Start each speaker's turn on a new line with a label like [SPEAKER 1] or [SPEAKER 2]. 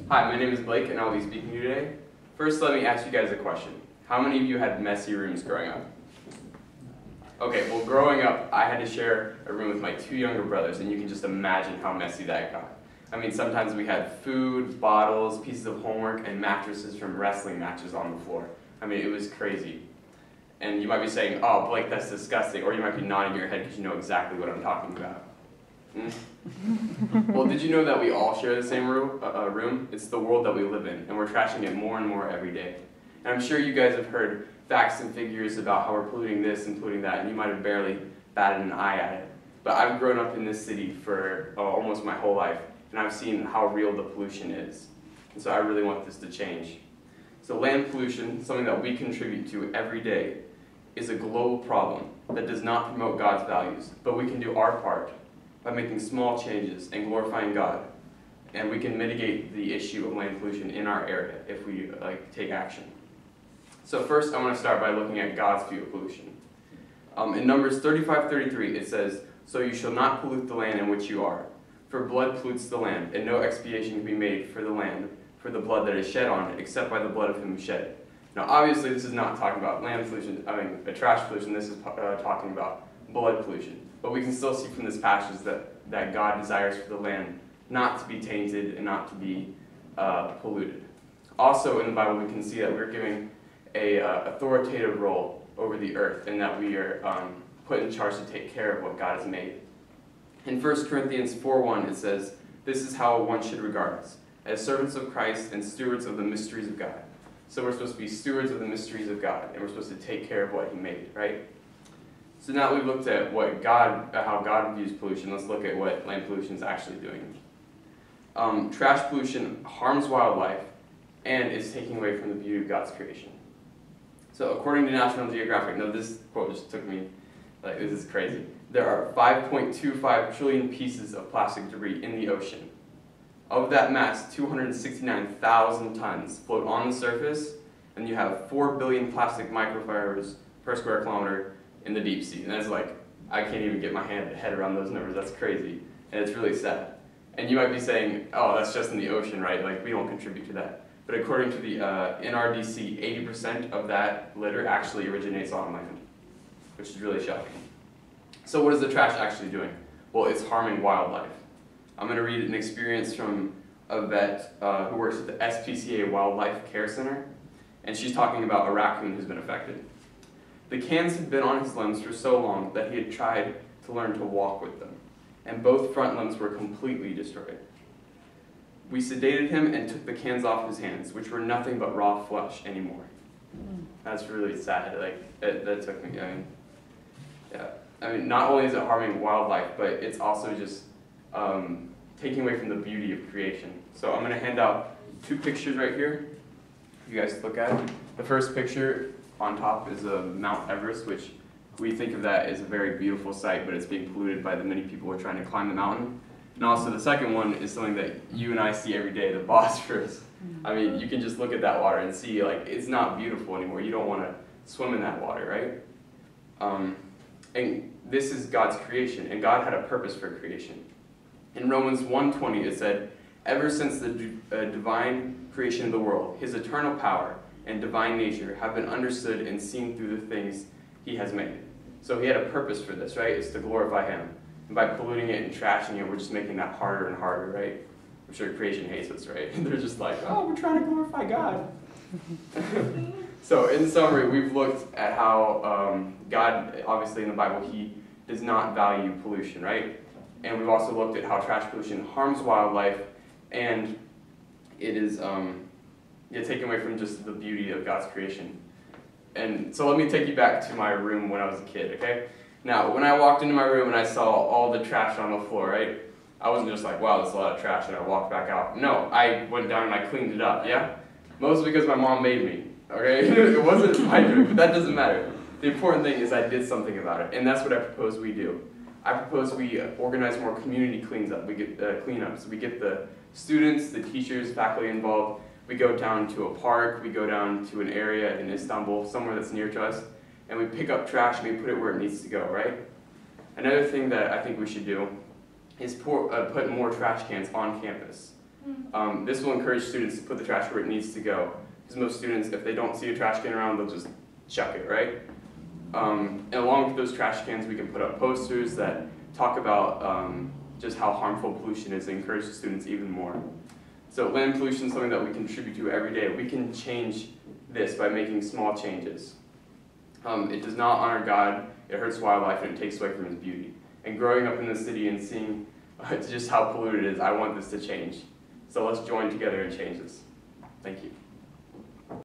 [SPEAKER 1] Hi, my name is Blake, and I'll be speaking to you today. First, let me ask you guys a question. How many of you had messy rooms growing up? Okay, well, growing up, I had to share a room with my two younger brothers, and you can just imagine how messy that got. I mean, sometimes we had food, bottles, pieces of homework, and mattresses from wrestling matches on the floor. I mean, it was crazy. And you might be saying, oh, Blake, that's disgusting, or you might be nodding your head because you know exactly what I'm talking about. Well, did you know that we all share the same room? It's the world that we live in, and we're trashing it more and more every day. And I'm sure you guys have heard facts and figures about how we're polluting this and polluting that, and you might have barely batted an eye at it. But I've grown up in this city for almost my whole life, and I've seen how real the pollution is. And so I really want this to change. So land pollution, something that we contribute to every day, is a global problem that does not promote God's values, but we can do our part by making small changes and glorifying God. And we can mitigate the issue of land pollution in our area if we take action. So first, I want to start by looking at God's view of pollution. In Numbers 35:33, it says, "So you shall not pollute the land in which you are, for blood pollutes the land, and no expiation can be made for the land for the blood that is shed on it, except by the blood of him who shed it." Now, obviously, this is not talking about land pollution, trash pollution. This is talking about blood pollution. But we can still see from this passage that God desires for the land not to be tainted and not to be polluted. Also, in the Bible, we can see that we're giving a authoritative role over the earth, and that we are put in charge to take care of what God has made. In 1 Corinthians 4:1, it says, "This is how one should regard us, as servants of Christ and stewards of the mysteries of God." So we're supposed to be stewards of the mysteries of God, and we're supposed to take care of what He made, right? So now we've looked at how God views pollution. Let's look at what land pollution is actually doing. Trash pollution harms wildlife and is taking away from the beauty of God's creation. So according to National Geographic, now this quote just took me, this is crazy. There are 5.25 trillion pieces of plastic debris in the ocean. Of that mass, 269,000 tons float on the surface, and you have 4 billion plastic microfibers per square kilometer in the deep sea. And that's I can't even get my head around those numbers. That's crazy. And it's really sad. And you might be saying, oh, that's just in the ocean, right? We don't contribute to that. But according to the NRDC, 80% of that litter actually originates on land, which is really shocking. So what is the trash actually doing? Well, it's harming wildlife. I'm going to read an experience from a vet who works at the SPCA Wildlife Care Center, and she's talking about a raccoon who's been affected. The cans had been on his limbs for so long that he had tried to learn to walk with them, and both front limbs were completely destroyed. We sedated him and took the cans off his hands, which were nothing but raw flesh anymore. That's really sad. That took me. Not only is it harming wildlife, but it's also just taking away from the beauty of creation. So I'm going to hand out two pictures right here. You guys look at it. The first picture on top is Mount Everest, which we think of that as a very beautiful sight, but it's being polluted by the many people who are trying to climb the mountain. And also the second one is something that you and I see every day, the Bosphorus. I mean, you can just look at that water and see, it's not beautiful anymore. You don't want to swim in that water, right? And this is God's creation, and God had a purpose for creation. In Romans 1:20, it said, "Ever since the divine creation of the world, His eternal power and divine nature have been understood and seen through the things He has made." So He had a purpose for this, right? It's to glorify Him. And by polluting it and trashing it, we're just making that harder and harder, right? I'm sure creation hates us, right? They're just oh, we're trying to glorify God. So in summary, we've looked at how God, obviously in the Bible, He does not value pollution, right? And we've also looked at how trash pollution harms wildlife, and it is taken away from just the beauty of God's creation. And so let me take you back to my room when I was a kid, okay? Now, when I walked into my room and I saw all the trash on the floor, right? I wasn't just wow, that's a lot of trash, and I walked back out. No, I went down and I cleaned it up, yeah? Mostly because my mom made me, okay? It wasn't my doing, but that doesn't matter. The important thing is I did something about it, and that's what I propose we do. I propose we organize more community cleanups. We get cleanups. We get the students, the teachers, faculty involved. We go down to a park. We go down to an area in Istanbul, somewhere that's near to us, and we pick up trash and we put it where it needs to go, right? Another thing that I think we should do is put more trash cans on campus. This will encourage students to put the trash where it needs to go. Because most students, if they don't see a trash can around, they'll just chuck it, right? And along with those trash cans, we can put up posters that talk about just how harmful pollution is and encourage the students even more. So land pollution is something that we contribute to every day. We can change this by making small changes. It does not honor God, it hurts wildlife, and it takes away from His beauty. And growing up in the city and seeing just how polluted it is, I want this to change. So let's join together and change this. Thank you.